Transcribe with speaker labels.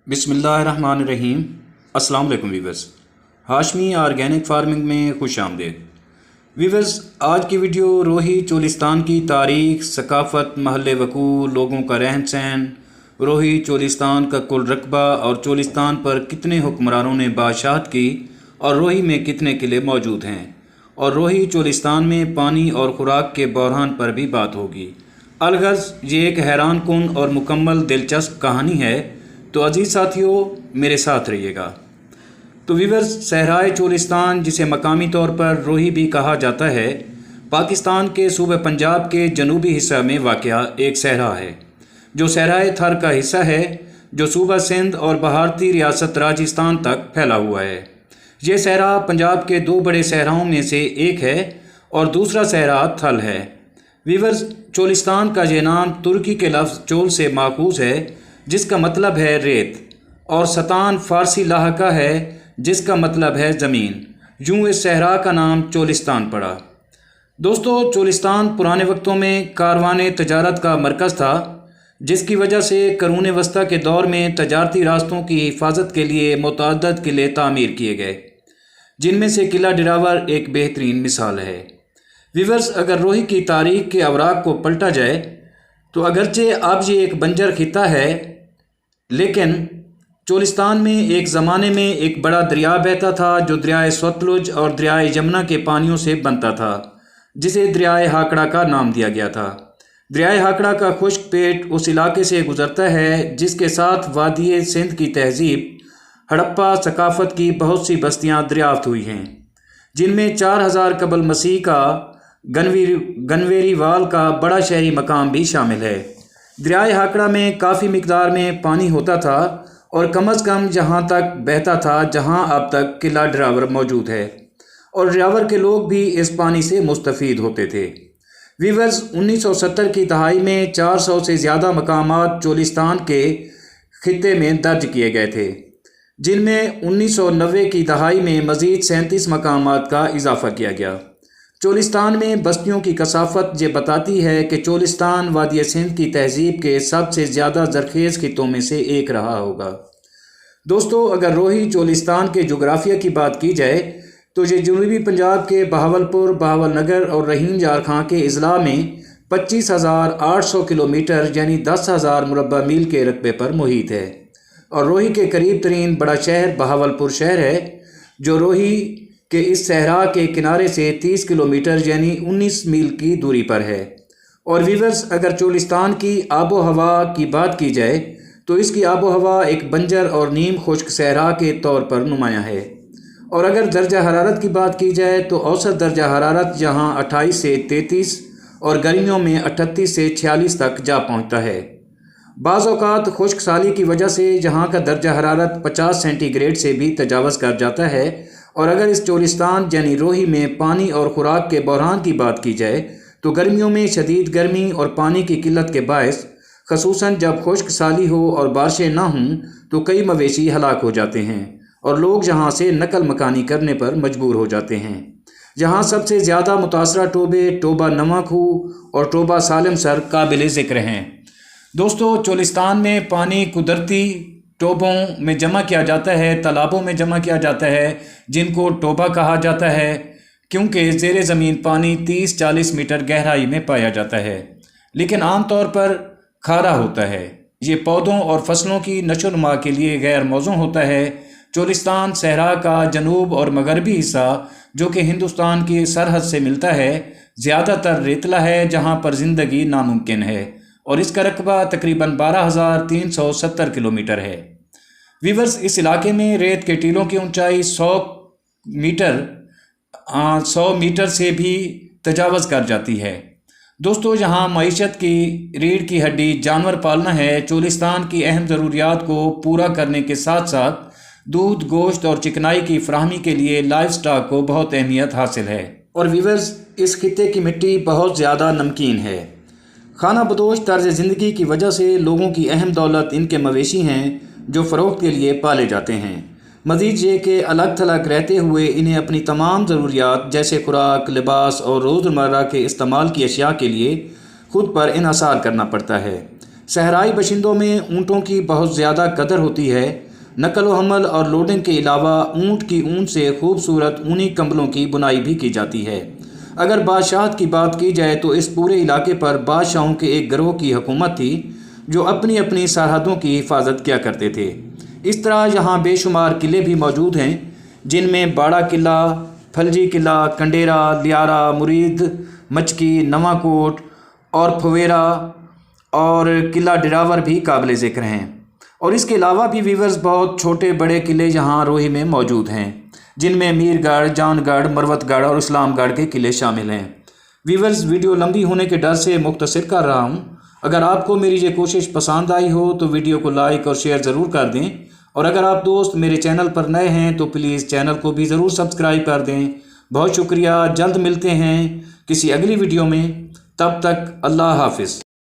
Speaker 1: बिस्मिल्लाहिर्रहमानिर्रहीम। अस्सलाम वालेकुम वीवर्स, हाशमी ऑर्गेनिक फार्मिंग में खुश आमदेद। वीवर्स, आज की वीडियो रोही चोलिस्तान की तारीख, सकाफ़त, महल वकू, लोगों का रहन सहन, रोही चोलिस्तान का कुल रकबा और चोलिस्तान पर कितने हुक्मरानों ने बादशाहत की और रोही में कितने किले मौजूद हैं, और रोही चोलिस्तान में पानी और खुराक के बहरान पर भी बात होगी। अलगज़ ये एक हैरान कुन और मुकम्मल दिलचस्प कहानी है, तो अजीज़ साथियों मेरे साथ रहिएगा। तो वीवर्स, सहराए चोलिस्तान, जिसे मकामी तौर पर रोही भी कहा जाता है, पाकिस्तान के सूबे पंजाब के जनूबी हिस्सा में वाक़या एक सहरा है, जो सहराए थर का हिस्सा है, जो सूबा सिंध और भारतीय रियासत राजस्थान तक फैला हुआ है। ये सहरा पंजाब के दो बड़े सहराओं में से एक है और दूसरा सहरा थल है। वीवर्स, चोलिस्तान का ये नाम तुर्की के लफ्ज़ चोल से माखूज़ है, जिसका मतलब है रेत, और सतान फ़ारसी लाहका है, जिसका मतलब है ज़मीन। यूँ इस सहरा का नाम चोलिस्तान पड़ा। दोस्तों, चोलिस्तान पुराने वक्तों में कारवाने तजारत का मरकज़ था, जिसकी वजह से करून वस्ता के दौर में तजारती रास्तों की हिफाजत के लिए मुतअद्दिद किले तामीर किए गए, जिनमें से किला डिरावर एक बेहतरीन मिसाल है। वीवर्स, अगर रोही की तारीख़ के अवराक को पलटा जाए तो अगरचे अब ये एक बंजर खिता है, लेकिन चोलिस्तान में एक ज़माने में एक बड़ा दरिया बहता था, जो दरियाए सतलुज और दरियाए यमुना के पानियों से बनता था, जिसे दरियाए हाकड़ा का नाम दिया गया था। दरियाए हाकड़ा का खुश्क पेट उस इलाके से गुज़रता है, जिसके साथ वादी सिंध की तहज़ीब, हड़प्पा सकाफ़त की बहुत सी बस्तियाँ दरियाफ़्त हुई हैं, जिनमें 4000 कबल मसीह का गनवेरीवाल का बड़ा शहरी मकाम भी शामिल है। दरियाए हाकड़ा में काफ़ी मिकदार में पानी होता था और कम अज़ कम जहाँ तक बहता था जहाँ अब तक किला डिरावर मौजूद है, और डिरावर के लोग भी इस पानी से मुस्तफ़ीद होते थे। वीवर्स, 1970 की दहाई में 400 से ज़्यादा मकामात चोलिस्तान के खित्ते में दर्ज किए गए थे, जिनमें 1990 की दहाई में मज़ीद 37 मकामात का इजाफ़ा किया गया। चोलिस्तान में बस्तियों की कसाफत ये बताती है कि चोलिस्तान वादी सिंध की तहज़ीब के सबसे ज़्यादा ज़रखेज़ खित्तों में से एक रहा होगा। दोस्तों, अगर रोही चोलिस्तान के जोग्राफिया की बात की जाए तो ये जनूबी पंजाब के बहावलपुर, बहावलनगर और रहीम जार खां के अज़ला में 25,800 किलोमीटर यानी 10,000 मुरब्बा मील के रकबे पर मुहित है, और रोही के करीब तरीन बड़ा शहर बहावलपुर शहर है, जो रोही के इस सहरा के किनारे से 30 किलोमीटर यानी 19 मील की दूरी पर है। और वीवर्स, अगर चोलिस्तान की आबो हवा की बात की जाए तो इसकी आबो हवा एक बंजर और नीम खुश्क सहरा के तौर पर नुमायाँ है, और अगर दर्जा हरारत की बात की जाए तो औसत दर्जा हरारत यहाँ 28 से 33 और गर्मियों में 38 से 46 तक जा पहुँचता है। बाज़ औक़ात खुश्क साली की वजह से यहाँ का दर्जा हरारत 50 सेंटीग्रेड से भी तजावज़ कर जाता है, और अगर इस चोलिस्तान यानी रोही में पानी और खुराक के बहरान की बात की जाए तो गर्मियों में शदीद गर्मी और पानी की किल्लत के बायस, खसूसन जब खुश्क साली हो और बारिशें ना हों, तो कई मवेशी हलाक हो जाते हैं और लोग यहाँ से नकल मकानी करने पर मजबूर हो जाते हैं। यहाँ सबसे ज़्यादा मुतासरा टोबे टोबा नवा खूह और टोबा सालिम सर काबिल ज़िक्र हैं। दोस्तों, चोलिस्तान में पानी कुदरती टोबों में जमा किया जाता है, तालाबों में जमा किया जाता है, जिनको टोबा कहा जाता है, क्योंकि ज़ेरे ज़मीन पानी 30-40 मीटर गहराई में पाया जाता है, लेकिन आम तौर पर खारा होता है। ये पौधों और फसलों की नशोनुमा के लिए गैर मौज़ूं होता है। चोलिस्तान सहरा का जनूब और मगरबी हिस्सा, जो कि हिंदुस्तान की सरहद से मिलता है, ज़्यादातर रेतला है, जहाँ पर ज़िंदगी नामुमकिन है, और इसका रकबा तकरीबन 12,370 किलोमीटर है। वीवर्स, इस इलाके में रेत के टीलों की ऊंचाई 100 मीटर से भी तजावज़ कर जाती है। दोस्तों, यहाँ मईशत की रीढ़ की हड्डी जानवर पालना है। चोलिस्तान की अहम ज़रूरियात को पूरा करने के साथ साथ दूध, गोश्त और चिकनाई की फराहमी के लिए लाइव स्टॉक को बहुत अहमियत हासिल है। और वीवर्स, इस खित्ते की मिट्टी बहुत ज़्यादा नमकीन है। खाना बदोश तर्ज ज़िंदगी की वजह से लोगों की अहम दौलत इनके मवेशी हैं, जो फ़रोख्त के लिए पाले जाते हैं। मज़ीद ये कि अलग थलग रहते हुए इन्हें अपनी तमाम ज़रूरियात जैसे खुराक, लिबास और रोज़मर्रा के इस्तेमाल की अशिया के लिए ख़ुद पर इन्हसार करना पड़ता है। صحرائی باشندوں میں اونٹوں کی بہت زیادہ قدر ہوتی ہے۔ نقل و حمل اور لوڈنگ کے علاوہ اونٹ کی اون سے خوبصورت اونی کمبلوں کی بنائی بھی کی جاتی ہے۔ اگر بادشاہت کی بات کی جائے تو اس پورے علاقے پر بادشاہوں کے ایک گروہ کی حکومت تھی جو اپنی اپنی سرحدوں کی حفاظت کیا کرتے تھے۔ اس طرح یہاں بے شمار قلعے بھی موجود ہیں، جن میں باڑہ قلعہ، پھلجی قلعہ، کنڈیرا، لیارا، مرید، مچکی، نواں کوٹ اور پھویرا اور قلعہ ڈراور بھی قابل ذکر ہیں۔ اور اس کے علاوہ بھی ویورز بہت چھوٹے بڑے قلعے یہاں روہی میں موجود ہیں، جن میں میر گڑھ، جان گڑھ، مروت گڑھ اور اسلام گڑھ کے قلعے شامل ہیں۔ ویورز، ویڈیو لمبی ہونے کے ڈر سے مختصر کر رہا ہوں۔ اگر آپ کو میری یہ کوشش پسند آئی ہو تو ویڈیو کو لائک اور شیئر ضرور کر دیں، اور اگر آپ دوست میرے چینل پر نئے ہیں تو پلیز چینل کو بھی ضرور سبسکرائب کر دیں۔ بہت شکریہ، جلد ملتے ہیں کسی اگلی ویڈیو میں، تب تک اللہ حافظ۔